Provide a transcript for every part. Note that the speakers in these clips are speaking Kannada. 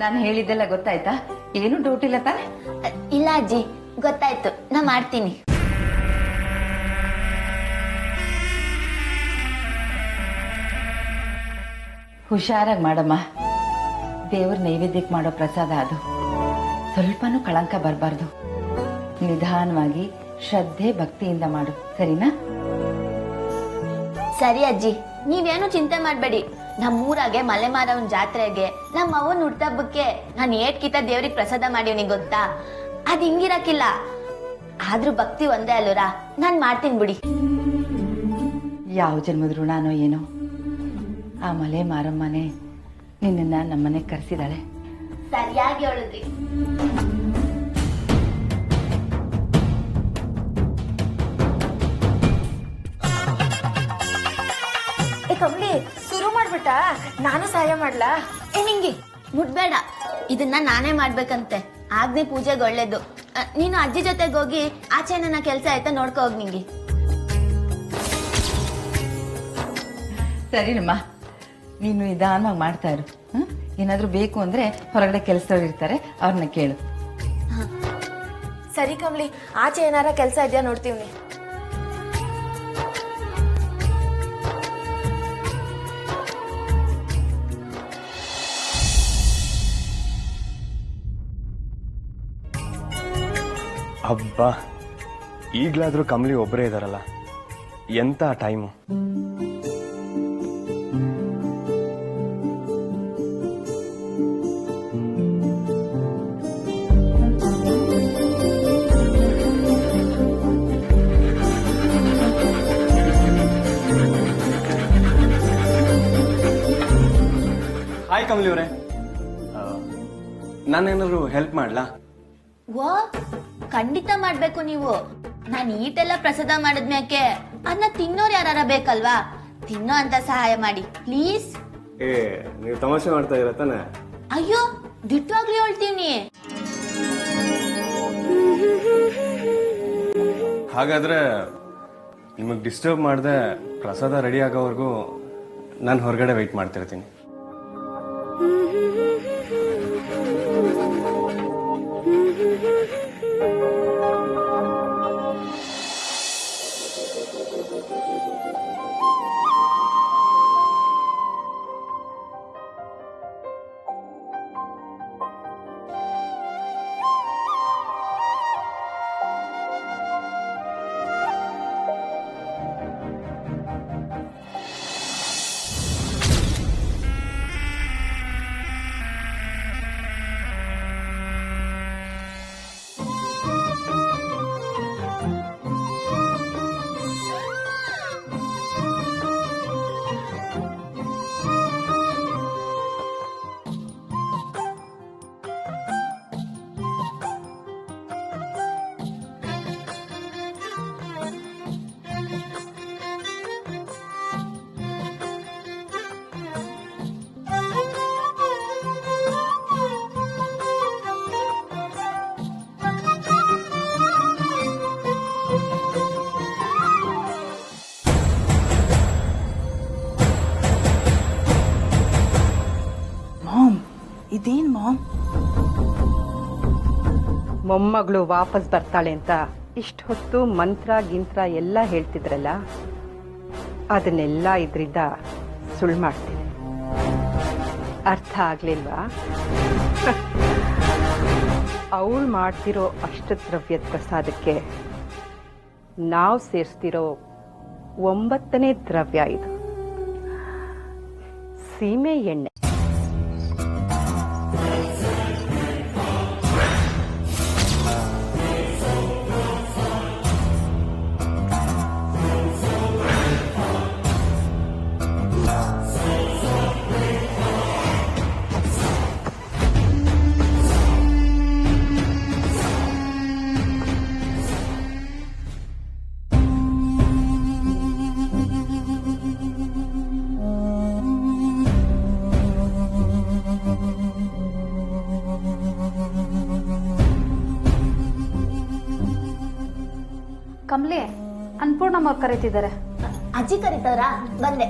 ನಾನು ಹೇಳಿದ್ದೆಲ್ಲ ಗೊತ್ತಾಯ್ತಾ? ಏನು ಡೌಟ್ ಇಲ್ಲ ತಾನೆ? ಇಲ್ಲ ಅಜ್ಜಿ, ಗೊತ್ತಾಯ್ತು. ನಾ ಮಾಡ್ತೀನಿ. ಹುಷಾರಾಗಿ ಮಾಡಮ್ಮ. ದೇವ್ರ ನೈವೇದ್ಯಕ್ಕೆ ಮಾಡೋ ಪ್ರಸಾದ ಅದು. ಸ್ವಲ್ಪನೂ ಕಳಂಕ ಬರಬಾರ್ದು. ನಿಧಾನವಾಗಿ ಶ್ರದ್ಧೆ ಭಕ್ತಿಯಿಂದ ಮಾಡು, ಸರಿನಾ? ಸರಿ ಅಜ್ಜಿ, ನೀವೇನು ಚಿಂತೆ ಮಾಡ್ಬೇಡಿ. ನಮ್ಮೂರಾಗೆ ಮಲೆಮಾರವನ್ ಜಾತ್ರೆಗೆ ನಮ್ಮ ಅವ್ವನ್ ಹುಟ್ಟಬ್ಬಕ್ಕೆ ನಾನು ಏಟ್ಕಿತ ದೇವ್ರಿಗೆ ಪ್ರಸಾದ ಮಾಡೀವ್ನಿ ಗೊತ್ತಾ? ಅದ್ ಹಿಂಗಿರಕ್ಕಿಲ್ಲ. ಆದ್ರೂ ಭಕ್ತಿ ಒಂದೇ ಅಲ್ಲೂರ, ನಾನ್ ಮಾಡ್ತೀನಿ ಬಿಡಿ. ಯಾವ ಜನ್ಮದ ಋಣನೋ ಏನೋ, ಆ ಮಲೆ ಮಾರಮ್ಮನೆ ನಿನ್ನ ನಮ್ಮನೆ ಕರೆಸಿದಾಳೆ. ಸರಿಯಾಗಿ ಹೇಳಿದ್ರಿ. ಕಮಲಿ, ಶುರು ಮಾಡ್ಬಿಟ್ಟ? ನಾನು ಸಹಾಯ ಮಾಡ್ಲಾ? ನಿಂಗೆ ಮುಟ್ಬೇಡ, ಇದನ್ನ ನಾನೇ ಮಾಡ್ಬೇಕಂತೆ. ಆಗ್ನೇ ಪೂಜೆಗೆ ಒಳ್ಳೇದು. ನೀನು ಅಜ್ಜಿ ಜೊತೆಗೆ ಹೋಗಿ ಆಚೆ ನನ್ನ ಕೆಲ್ಸ ಆಯ್ತಾ ನೋಡ್ಕೊ ಹೋಗ್. ನಿಂಗೆ ಸರಿನಮ್ಮ, ನೀನು ನಿಧಾನವಾಗಿ ಮಾಡ್ತಾ ಇರು. ಏನಾದ್ರೂ ಬೇಕು ಅಂದ್ರೆ ಹೊರಗಡೆ ಕೆಲಸದವ್ರು ಇರ್ತಾರೆ, ಅವ್ರನ್ನ ಕೇಳು. ಸರಿ ಕಮಲಿ, ಆಚೆ ಏನಾರ ಕೆಲ್ಸ ಇದೆಯಾ ನೋಡ್ತೀವಿ. ಹಬ್ಬ, ಈಗ್ಲಾದ್ರೂ ಕಮಲಿ ಒಬ್ಬರೇ ಇದಾರಲ್ಲ, ಎಂತ ಟೈಮು. ಹಾಯ್ ಕಮಲಿ ಅವರೇ, ನಾನೇನಾದ್ರು ಹೆಲ್ಪ್ ಮಾಡ್ಲಾ? ವಾ, ಖಂಡಿತ ಮಾಡ್ಬೇಕು ನೀವು. ನಾನು ಈಟೆಲ್ಲ ಪ್ರಸಾದ ಮಾಡಿದ್ಮ್ಯಾಕೆ ಅದನ್ನ ತಿನ್ನೋರು ಯಾರ ಬೇಕಲ್ವಾ? ತಿನ್ನೋ ಅಂತ ಸಹಾಯ ಮಾಡಿ ಪ್ಲೀಸ್. ನೀವು ತಮಾಷೆ ಮಾಡ್ತಾ ಇರ ತಾನೆ? ಅಯ್ಯೋ, ದಿಟ್ಟವಾಗ್ಲಿ ಹೇಳ್ತೀವಿ. ಹಾಗಾದ್ರೆ ನಿಮಗೆ ಡಿಸ್ಟರ್ಬ್ ಮಾಡದೆ ಪ್ರಸಾದ ರೆಡಿ ಆಗೋವರೆಗೂ ನಾನು ಹೊರಗಡೆ ವೆಯ್ಟ್ ಮಾಡ್ತಿರ್ತೀನಿ. ಇದೇನ್ ಮಾಮ್? ಮೊಮ್ಮಗಳು ವಾಪಸ್ ಬರ್ತಾಳೆ ಅಂತ ಇಷ್ಟು ಹೊತ್ತು ಮಂತ್ರ ಗಿಂತ್ರ ಎಲ್ಲ ಹೇಳ್ತಿದ್ರಲ್ಲ, ಅದನ್ನೆಲ್ಲ ಇದರಿಂದ ಸುಳ್ಳು ಮಾಡ್ತೀನಿ. ಅರ್ಥ ಆಗ್ಲಿಲ್ವಾ? ಅವಳು ಮಾಡ್ತಿರೋ ಅಷ್ಟದ್ರವ್ಯದ ಪ್ರಸಾದಕ್ಕೆ ನಾವು ಸೇರಿಸ್ತಿರೋ 9ನೇ ದ್ರವ್ಯ ಇದು, ಸೀಮೆ ಎಣ್ಣೆ. ಕಮಲಿ, ಅನ್ಪೂರ್ಣಮ್ಮ ಅವ್ರು ಕರೀತಿದ್ದಾರೆ. ಅಜ್ಜಿ ಕರೀತಾರಾ? ಬಂದೆ.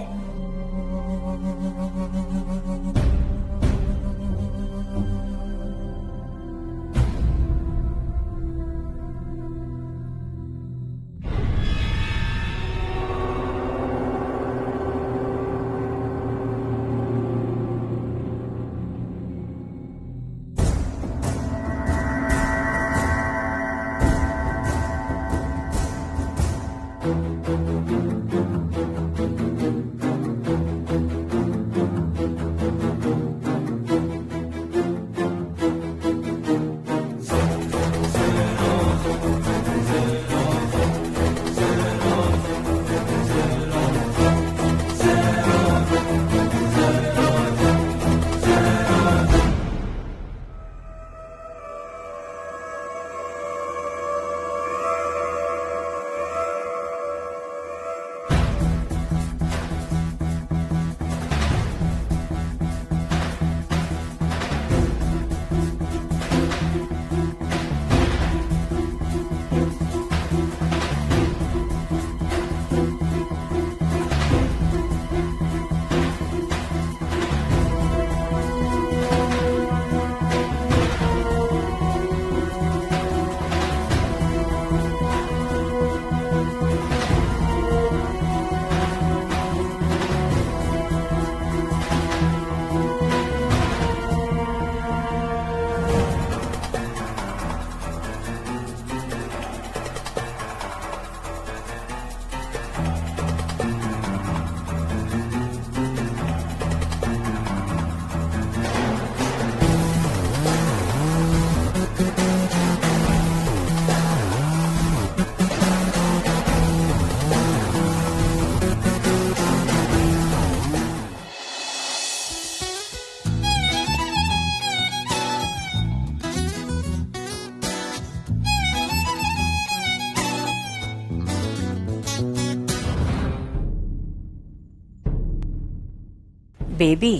ಬೇಬಿ,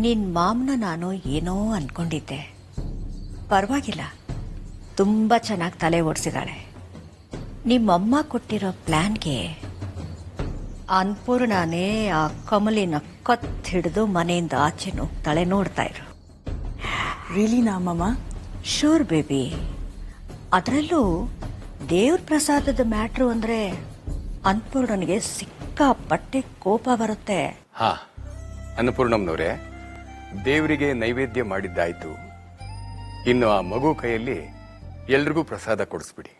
ನಿನ್ ಮಾಮ್ನ ನಾನು ಏನೋ ಅನ್ಕೊಂಡಿದ್ದೆ. ಪರವಾಗಿಲ್ಲ, ತುಂಬಾ ಚೆನ್ನಾಗಿ ತಲೆ ಓಡಿಸಿದಾಳೆ. ನಿಮ್ಮಮ್ಮ ಕೊಟ್ಟಿರೋ ಪ್ಲಾನ್ಗೆ ಅನ್ಪೂರ್ಣನೇ ಆ ಕಮಲಿನ ಕತ್ ಹಿಡಿದು ಮನೆಯಿಂದ ಆಚೆ ನುಗ್ತಾಳೆ. ನೋಡ್ತಾ ಇರು. ರಿಯಲಿ ನಾ ಮಾಮ? Sure baby. ಅದರಲ್ಲೂ ದೇವ್ರ ಪ್ರಸಾದದ ಮ್ಯಾಟ್ರು ಅಂದ್ರೆ ಅನ್ಪೂರ್ಣನಿಗೆ ಸಿಕ್ಕಾಪಟ್ಟೆ ಕೋಪ ಬರುತ್ತೆ. ಹಾ, ಅನ್ನಪೂರ್ಣಮ್ನವ್ರೆ, ದೇವರಿಗೆ ನೈವೇದ್ಯ ಮಾಡಿದ್ದಾಯ್ತು. ಇನ್ನು ಆ ಮಗು ಕೈಯಲ್ಲಿ ಎಲ್ರಿಗೂ ಪ್ರಸಾದ ಕೊಡಿಸ್ಬಿಡಿ.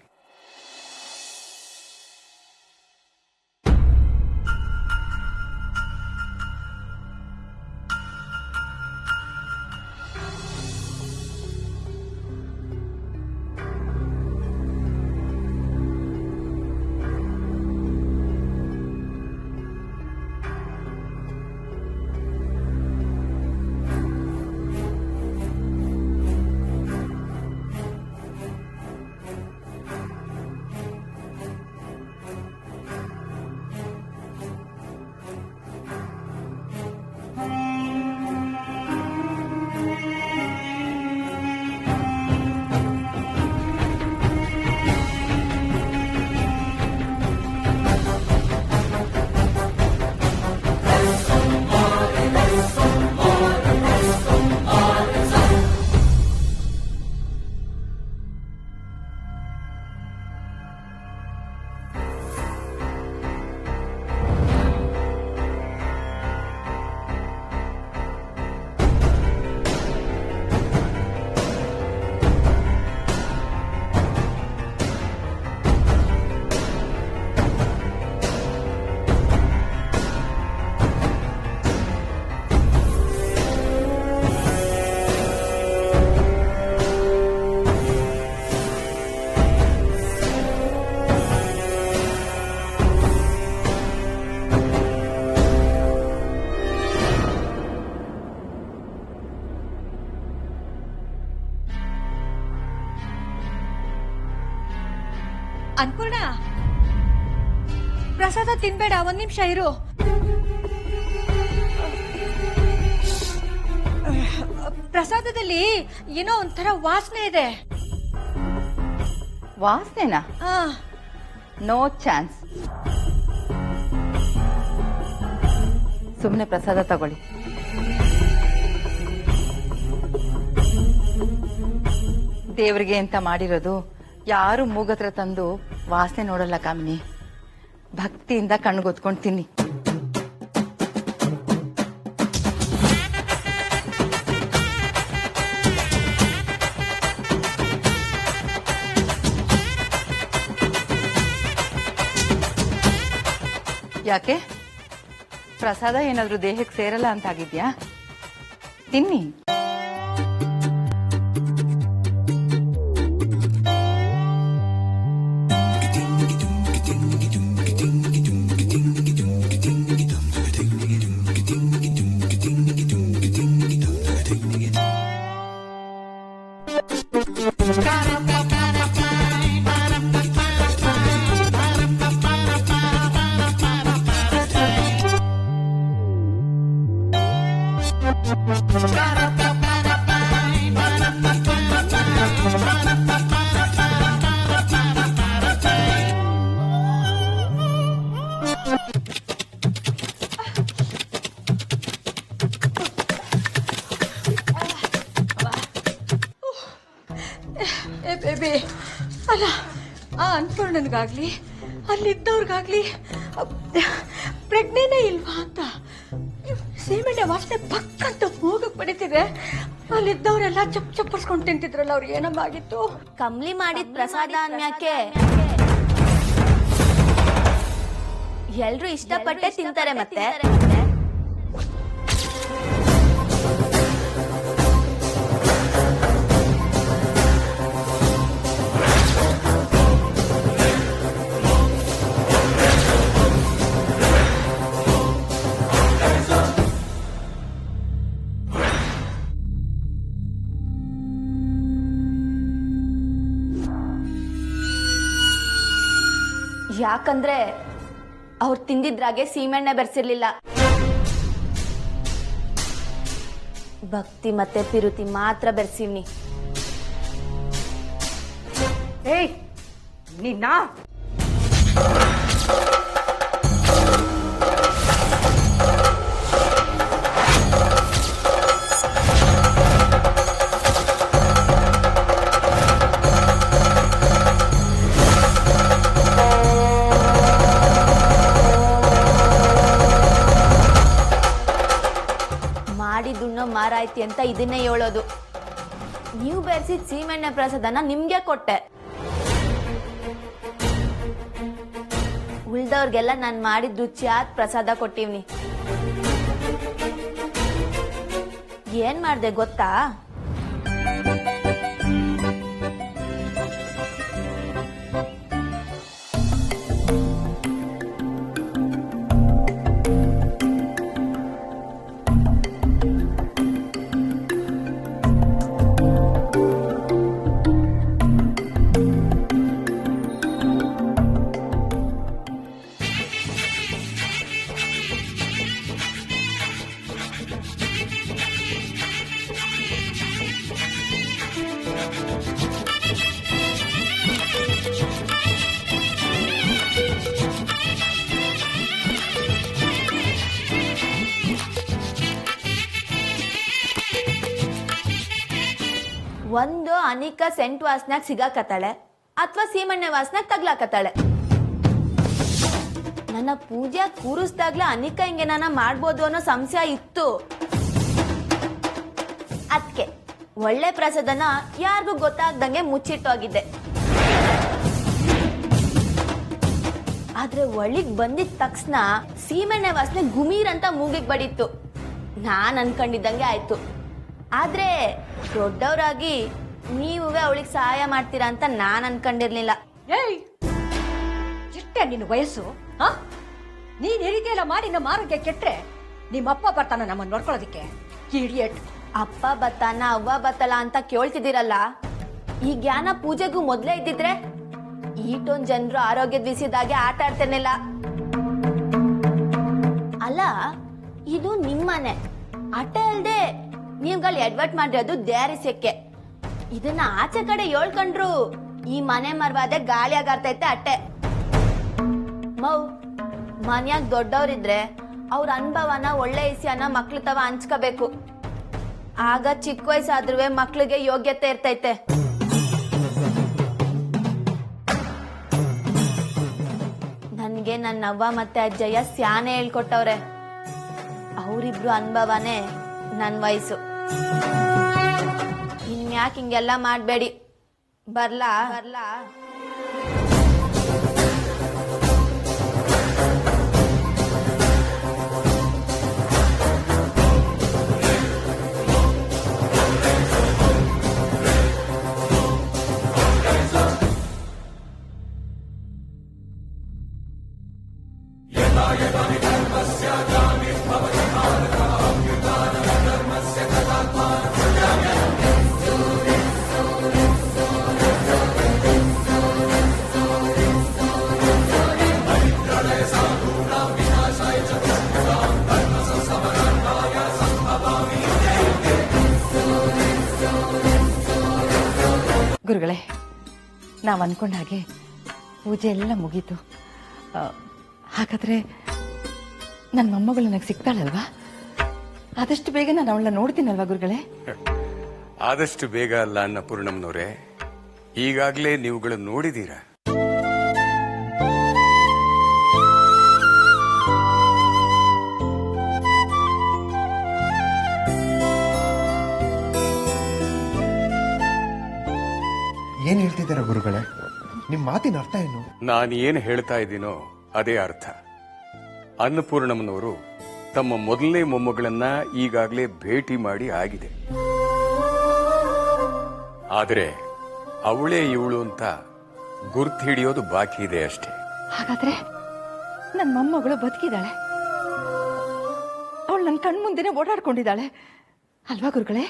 ಅನ್ಪೂರ್ಣ, ಪ್ರಸಾದ ತಿನ್ಬೇಡ, ಒಂದ್ ನಿಮಿಷ ಇರು. ಪ್ರಸಾದದಲ್ಲಿ ಏನೋ ಒಂಥರ ವಾಸನೆ ಇದೆ. ವಾಸನೆನಾ? No chance. ಸುಮ್ಮನೆ ಪ್ರಸಾದ ತಗೊಳ್ಳಿ. ದೇವ್ರಿಗೆ ಅಂತ ಮಾಡಿರೋದು. ಯಾರು ಮೂಗತ್ರ ತಂದು ವಾಸನೆ ನೋಡಲ್ಲ ಕಾಮಿನಿ. ಭಕ್ತಿಯಿಂದ ಕಣ್ಗೊತ್ಕೊಂಡು ತಿನ್ನಿ. ಯಾಕೆ ಪ್ರಸಾದ ಏನಾದ್ರೂ ದೇಹಕ್ಕೆ ಸೇರಲ್ಲ ಅಂತಾಗಿದ್ಯಾ? ತಿನ್ನಿ. ಬೇಬಿ, ಅಲ್ಲ ಆ ಅನ್ಪೂರ್ಣನ್ಗಾಗ್ಲಿ ಅಲ್ಲಿದ್ದವ್ರಿಗಾಗ್ಲಿ ಪ್ರಜ್ಞೆನೇ ಇಲ್ವಾ ಅಂತ ಸೀಮೆಣ್ಣೆ ವಾಸನೆ ಪಕ್ಕಂತ ಹೋಗಕ್ ಪಡಿತಿದೆ. ಅಲ್ಲಿದ್ದವರೆಲ್ಲ ಚಪ್ ಚಪ್ಪರ್ಸ್ಕೊಂಡು ತಿಂತಿದ್ರಲ್ಲ, ಅವ್ರಿಗೆ ಏನಮ್ಮ ಆಗಿತ್ತು? ಕಮ್ಲಿ ಮಾಡಿದ ಪ್ರಸಾದ ಅನ್ಯಾಕೆ ಎಲ್ರು ಇಷ್ಟಪಟ್ಟೆ ತಿಂತಾರೆ. ಮತ್ತೆ ಯಾಕಂದ್ರೆ ಅವ್ರು ತಿಂದಿದ್ರಾಗೆ ಸೀಮೆಣ್ಣೆ ಬೆರೆಸಿರ್ಲಿಲ್ಲ. ಭಕ್ತಿ ಮತ್ತೆ ಪಿರುತಿ ಮಾತ್ರ ಬೆರ್ಸಿವ್ನಿ. ಏಯ್ ನಿನ್ನ ಮಾಡಿದುಣ್ಣೋ ಮಾರಾಯ್ತಿ ಅಂತ ಇದನ್ನೇ ಹೇಳೋದು. ನೀವು ಬೆರೆಸಿದ ಸೀಮೆಣ್ಣೆ ಪ್ರಸಾದನ ನಿಮ್ಗೆ ಕೊಟ್ಟೆ. ಉಳ್ದವ್ರಿಗೆಲ್ಲ ನಾನು ಮಾಡಿದ ರುಚಿಯಾದ ಪ್ರಸಾದ ಕೊಟ್ಟಿವ್ನಿ. ಏನ್ ಮಾಡ್ದೆ ಗೊತ್ತಾ? ಒಂದು ಅನಿಕ ಸೆಂಟ್ ವಾಸನಾಗ ಸಿಗಾಕತ್ತಾಳೆ ಅಥವಾ ಸೀಮೆಣ್ಣೆ ವಾಸನಾಗ ತಗ್ಲಾಕತ್ತಾಳೆ. ನನ್ನ ಪೂಜೆ ಕೂರಿಸ್ದಾಗ್ಲೇ ಅನಿಕ ಹಿಂಗೆ ನನ್ನ ಮಾಡ್ಬೋದು ಅನ್ನೋ ಸಂಶಯ ಇತ್ತು. ಅದಕ್ಕೆ ಒಳ್ಳೆ ಪ್ರಸಾದನ ಯಾರಿಗೂ ಗೊತ್ತಾಗ್ದಂಗೆ ಮುಚ್ಚಿಟ್ಟೋಗಿದ್ದೆ. ಆದ್ರೆ ಒಳ್ಳಿಗ್ ಬಂದಿದ ತಕ್ಷಣ ಸೀಮೆಣ್ಣೆ ವಾಸನೆ ಗುಮೀರ್ ಅಂತ ಮೂಗಿಗೆ ಬಡಿತ್ತು. ನಾನ್ ಅನ್ಕೊಂಡಿದ್ದಂಗೆ ಆಯ್ತು. ಆದ್ರೆ ದೊಡ್ಡವರಾಗಿ ನೀವೇ ಅವಳಿಗೆ ಸಹಾಯ ಮಾಡ್ತೀರಾ ಅಂತ ನಾನ್ ಅನ್ಕೊಂಡಿರ್ಲಿಲ್ಲ. ಏಯ್ ಚಿಟ್ಟೆ ನಿನ್ನ ವಯಸ್ಸು, ನೀನ್ ಈ ರೀತಿ ಎಲ್ಲ ಮಾಡಿ ನಮ್ಮ ಆರೋಗ್ಯ ಕೆಟ್ರೆ ನಿಮ್ಮಪ್ಪ ಬರ್ತಾನ ನಮ್ಮನ್ನ ನೋಡ್ಕೊಳ್ಳೋದಿಕ್ಕೆ. ಇಡಿಯಟ್. ಅಪ್ಪ ಬತ್ತಾನ ಅವ್ವ ಬತ್ತಲ್ಲ ಅಂತ ಕೇಳ್ತಿದ್ದೀರಲ್ಲ, ಈ ಜ್ಞಾನ ಪೂಜೆಗೂ ಮೊದ್ಲೇ ಇದ್ದಿದ್ರೆ ಈಟೊಂದ್ ಜನರು ಆರೋಗ್ಯ ದ್ವಿಸಿದಾಗೆ ಆಟ ಆಡ್ತಿರ್ಲಿಲ್ಲ. ಅಲ್ಲ, ಇದು ನಿಮ್ಮನೆ ಅಟ್ಟೆ ಅಲ್ದೆ ನೀವುಗಳು ಎಡ್ವರ್ಟ್ ಮಾಡಿರೋದು ದ್ಯಾರಿಸಕ್ಕೆ. ಇದನ್ನ ಆಚೆ ಕಡೆ ಹೇಳ್ಕೊಂಡ್ರು ಈ ಮನೆ ಮರವಾದೆ ಗಾಳಿ ಆಗಾರ್ತೈತೆ ಅಟ್ಟೆ. ಮನ್ಯಾಗ ದೊಡ್ಡವ್ರಿದ್ರೆ ಅವ್ರ ಅನುಭವನ ಒಳ್ಳೆ ವಿಷಯನ ಮಕ್ಳ ತವ ಹಂಚ್ಕೋಬೇಕು. ಆಗ ಚಿಕ್ಕ ವಯಸ್ಸಾದ್ರೂ ಮಕ್ಳಿಗೆ ಯೋಗ್ಯತೆ ಇರ್ತೈತೆ. ನನ್ಗೆ ನನ್ನ ಅವ್ವ ಮತ್ತೆ ಅಜ್ಜಯ್ಯ ಸ್ಯಾನೆ ಹೇಳ್ಕೊಟ್ಟವ್ರೆ. ಅವರಿಬ್ರು ಅನುಭವನೇ ನನ್ ವಯಸ್ಸು. ಇನ್ಯಾಕ್ ಹಿಂಗೆಲ್ಲ ಮಾಡ್ಬೇಡಿ. ಬರ್ಲಾ? ಗುರುಗಳೇ, ನಾವು ಅನ್ಕೊಂಡ ಹಾಗೆ ಪೂಜೆ ಎಲ್ಲ ಮುಗೀತು. ಹಾಗಾದ್ರೆ ನನ್ನ ಮೊಮ್ಮಗಳು ನನಗೆ ಸಿಗ್ತಾಳಲ್ವಾ? ಆದಷ್ಟು ಬೇಗ ನಾನು ಅವಳನ್ನ ನೋಡ್ತೀನಲ್ವಾ ಗುರುಗಳೇ? ಆದಷ್ಟು ಬೇಗ ಅಲ್ಲ ಅನ್ನಪೂರ್ಣಮ್ನವ್ರೆ, ಈಗಾಗಲೇ ನೀವುಗಳು ನೋಡಿದೀರಾ. ಏನ್ ಹೇಳ್ತಿದ್ದೀರಾ ಗುರುಗಳೇ? ನಿಮ್ ಮಾತಿನ ಅರ್ಥ ಏನು? ನಾನು ಏನು ಹೇಳ್ತಾ ಇದ್ದೀನೋ ಅದೇ ಅರ್ಥ. ಅನ್ನಪೂರ್ಣಮ್ಮನವರು ತಮ್ಮ ಮೊದಲನೇ ಮೊಮ್ಮಗಳನ್ನ ಈಗಾಗಲೇ ಭೇಟಿ ಮಾಡಿ ಆಗಿದೆ. ಆದರೆ ಅವಳೇ ಇವಳು ಅಂತ ಗುರ್ತು ಹಿಡಿಯೋದು ಬಾಕಿ ಇದೆ ಅಷ್ಟೇ. ಹಾಗಾದ್ರೆ ನನ್ನ ಮೊಮ್ಮಗಳು ಬದುಕಿದ್ದಾಳೆ, ಅವಳು ನನ್ನ ಕಣ್ಮುಂದೆನೆ ಓಡಾಡ್ಕೊಂಡಿದ್ದಾಳೆ ಅಲ್ವಾ ಗುರುಗಳೇ?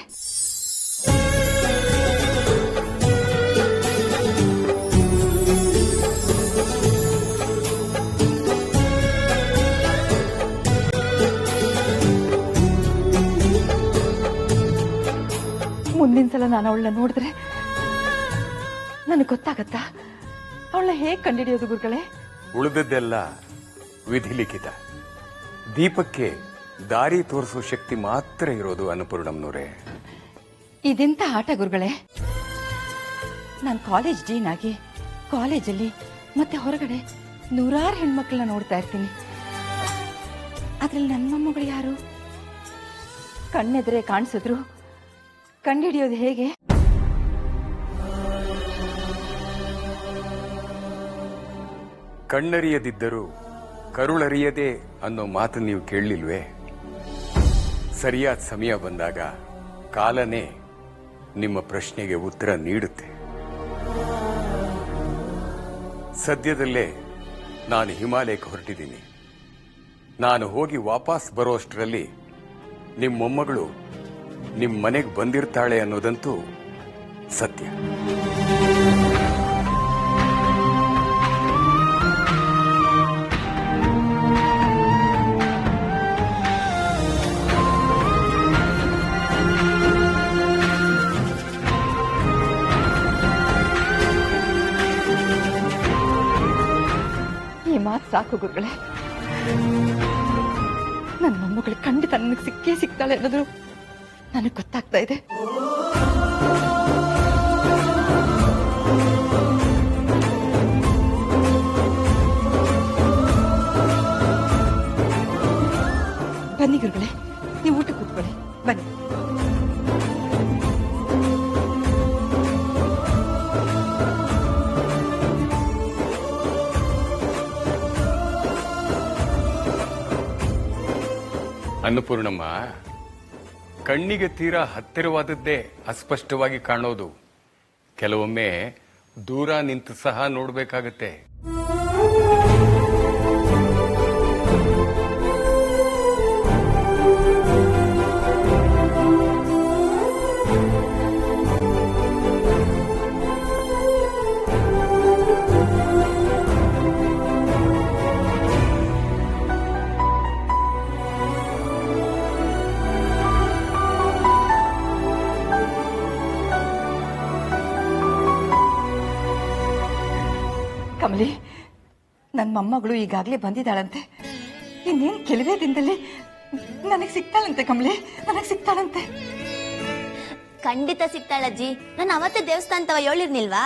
ಮುಂದಿನ ಸಲ ನಾನು ಅವಳನ್ನ ನೋಡಿದ್ರೆ ನನಗೆ ಗೊತ್ತಾಗತ್ತಾ ಅವಳನ್ನ ಹೇಗೆ ಕಂಡುಹಿಡಿಯೋದು ಗುರುಗಳೇ? ಉಳಿದದ್ದೆಲ್ಲ ವಿಧಿಲಿಖಿತ. ದೀಪಕ್ಕೆ ದಾರಿ ತೋರಿಸೋ ಶಕ್ತಿ ಮಾತ್ರ ಇರೋದು ಅನ್ನಪೂರ್ಣಮ್ನವರೇ. ಇದೆಂತ ಆಟ ಗುರುಗಳೇ? ನಾನು ಕಾಲೇಜ್ ಡೀನ್ ಆಗಿ ಕಾಲೇಜಲ್ಲಿ ಮತ್ತೆ ಹೊರಗಡೆ ನೂರಾರು ಹೆಣ್ಮಕ್ಳನ್ನ ನೋಡ್ತಾ ಇರ್ತೀನಿ. ಅದ್ರಲ್ಲಿ ನನ್ನ ಮೊಮ್ಮಗಳು ಯಾರು? ಕಣ್ಣೆದ್ರೆ ಕಾಣಿಸಿದ್ರು ಕಂಡುಹಿಡಿಯೋದು ಹೇಗೆ? ಕಣ್ಣರಿಯದಿದ್ದರೂ ಕರುಳರಿಯದೆ ಅನ್ನೋ ಮಾತು ನೀವು ಕೇಳಲಿಲ್ವೇ? ಸರಿಯಾದ ಸಮಯ ಬಂದಾಗ ಕಾಲನೇ ನಿಮ್ಮ ಪ್ರಶ್ನೆಗೆ ಉತ್ತರ ನೀಡುತ್ತೆ. ಸದ್ಯದಲ್ಲೇ ನಾನು ಹಿಮಾಲಯಕ್ಕೆ ಹೊರಟಿದ್ದೀನಿ. ನಾನು ಹೋಗಿ ವಾಪಸ್ ಬರೋಷ್ಟರಲ್ಲಿ ನಿಮ್ಮ ಮೊಮ್ಮಗಳು ನಿಮ್ಮ ಮನೆಗೆ ಬಂದಿರ್ತಾಳೆ ಅನ್ನೋದಂತೂ ಸತ್ಯ. ಈ ಮಾತು ಸಾಕು ಗುರುಗಳೇ. ನನ್ನ ಮೊಮ್ಮಗಳು ಖಂಡಿತ ನನಗೆ ಸಿಕ್ಕೇ ಸಿಗ್ತಾಳೆ ಅನ್ನೋದು ನನಗೆ ಗೊತ್ತಾಗ್ತಾ ಇದೆ. ಬನ್ನಿ ಗುರುಗಳೇ, ನೀವು ಊಟ ಕೂತ್ಕೊಳ್ಳಿ. ಬನ್ನಿ. ಅನ್ನಪೂರ್ಣಮ್ಮ, ಕಣ್ಣಿಗೆ ತೀರಾ ಹತ್ತಿರವಾದದ್ದೇ ಅಸ್ಪಷ್ಟವಾಗಿ ಕಾಣೋದು. ಕೆಲವೊಮ್ಮೆ ದೂರ ನಿಂತು ಸಹ ನೋಡಬೇಕಾಗತ್ತೆ. ಕಮಲಿ, ನನ್ನ ಮೊಮ್ಮಗಳು ಈಗಾಗಲೇ ಬಂದಿದ್ದಾಳಂತೆ. ಇನ್ನೇನು ಕೆಲವೇ ದಿನದಲ್ಲಿ ನನಗೆ ಸಿಗ್ತಾಳಂತೆ. ಕಮಲಿ, ನನಗೆ ಸಿಗ್ತಾಳಂತೆ. ಖಂಡಿತ ಸಿಗ್ತಾಳಜ್ಜಿ. ನಾನು ಅವತ್ತೇ ದೇವಸ್ಥಾನ ತವ ಹೇಳಿರ್ನಿಲ್ವಾ?